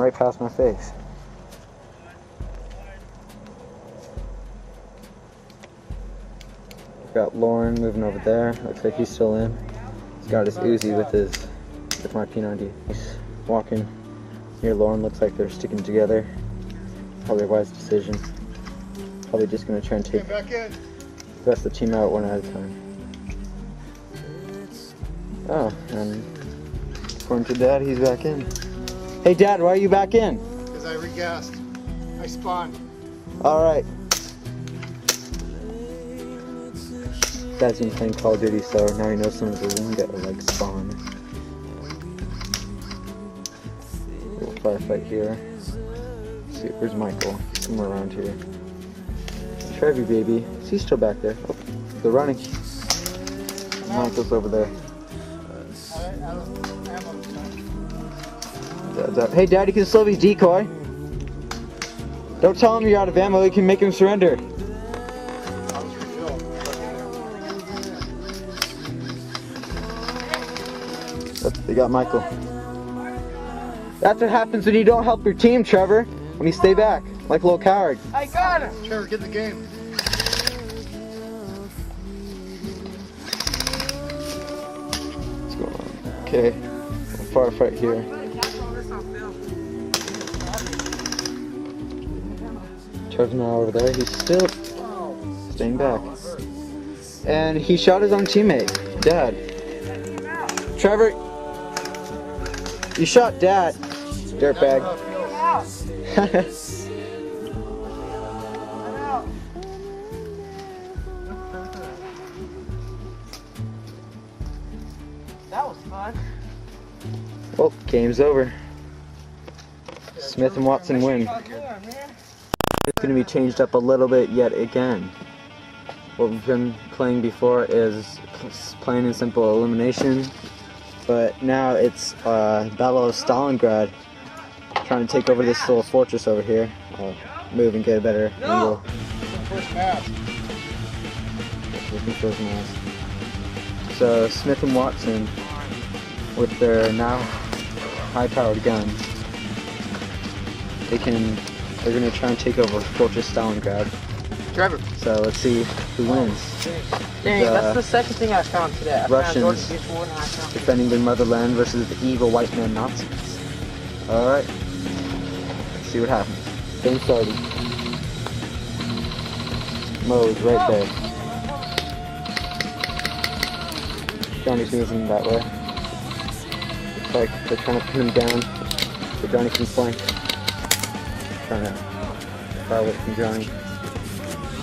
right past my face. Got Lauren moving over there. Looks like he's still in. He's got his Uzi with my P90. He's walking near Lauren. Looks like they're sticking together. Probably a wise decision. Probably just gonna try and take the rest of the team out one at a time. Oh, and according to Dad, he's back in. Hey Dad, why are you back in? Because I regassed. I spawned. Alright. Dad's been playing Call of Duty, so now he knows some of the lingo like spawn. Little firefight here. Let's see, where's Michael? Somewhere around here. Trevi, baby. Is he still back there? Oh, they're running. Michael's over there. Dad's up. Hey, Dad, you can slow his decoy. Don't tell him you're out of ammo. You can make him surrender. They got Michael. That's what happens when you don't help your team, Trevor. When you stay back, like a little coward. I got him! Trevor, get in the game. What's going on? Okay, firefight here. Trevor's now over there. He's still staying back. And he shot his own teammate, Dad. Trevor, you shot Dad, dirtbag. That was fun. Well, game's over. Smith and Watson win. It's going to be changed up a little bit yet again. What we've been playing before is plain and simple elimination, but now it's Battle of Stalingrad, trying to take over this little fortress over here. I'll move and get a better angle. First pass. Looking for his mask. So Smith and Watson, with their now high-powered guns, they're going to try and take over Fortress Stalingrad. Trevor. So let's see who wins. Dang, that's the second thing I found today. Russians defending their motherland versus the evil white man Nazis. Alright. Let's see what happens. Game started. Mo's right there. Johnny's moving that way. Looks like they're trying to pin him down so Johnny can flank. Trying to far away from Johnny.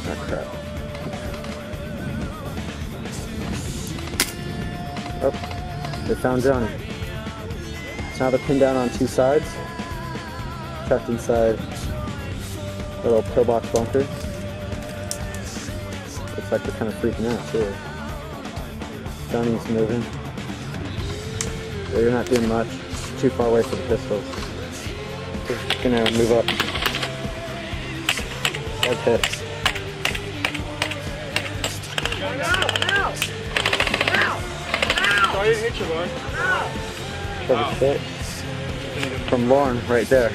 Oh crap. Oh, they found Johnny. So now they're pinned down on two sides. Trapped inside a little pillbox bunker. Looks like they're kind of freaking out too. Johnny's moving. They're not doing much. It's too far away for the pistols. They're just gonna move up. That's hit. I didn't hit you, Lauren. Trevor's hit. From Lauren, right there.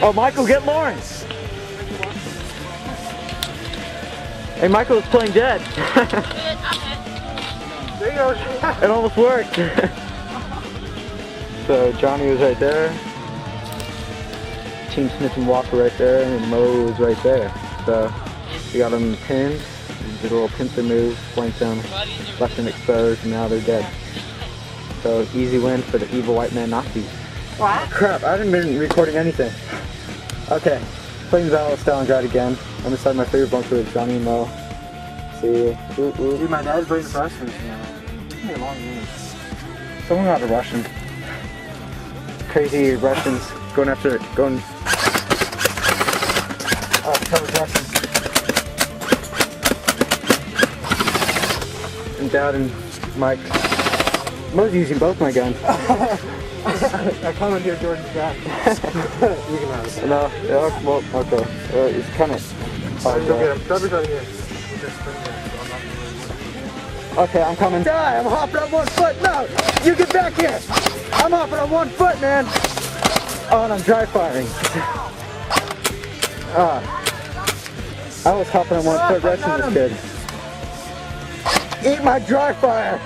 Oh, Michael, get Lauren! Hey, Michael is playing dead. There you go. It almost worked. So Johnny was right there. Team Smith and Walker right there, and Mo was right there. So we got them pinned. Did a little pincer move, flanked them, left them exposed, and now they're dead. So easy win for the evil white man Nazis. What? Crap, I haven't been recording anything. Okay, playing the Battle of Stalingrad again. I'm inside my favorite bunker with Johnny and Mo. See, Dude, my dad's playing the Russians now. It's gonna be a long game. someone got a Russian. Crazy Russians going. Oh, covered Russians. And Dad and Mike. Mo's using both my guns. I commandeered Jordan's back. You can have it. No, yeah, well, okay. It's kind of hard. Go get him. Trevor's right here. Okay, I'm coming. Die, I'm hopping on 1 foot. No, you get back here. I'm hopping on 1 foot, man. Oh, and I'm dry firing. I was hopping on 1 foot rushing this kid. Eat my dry fire.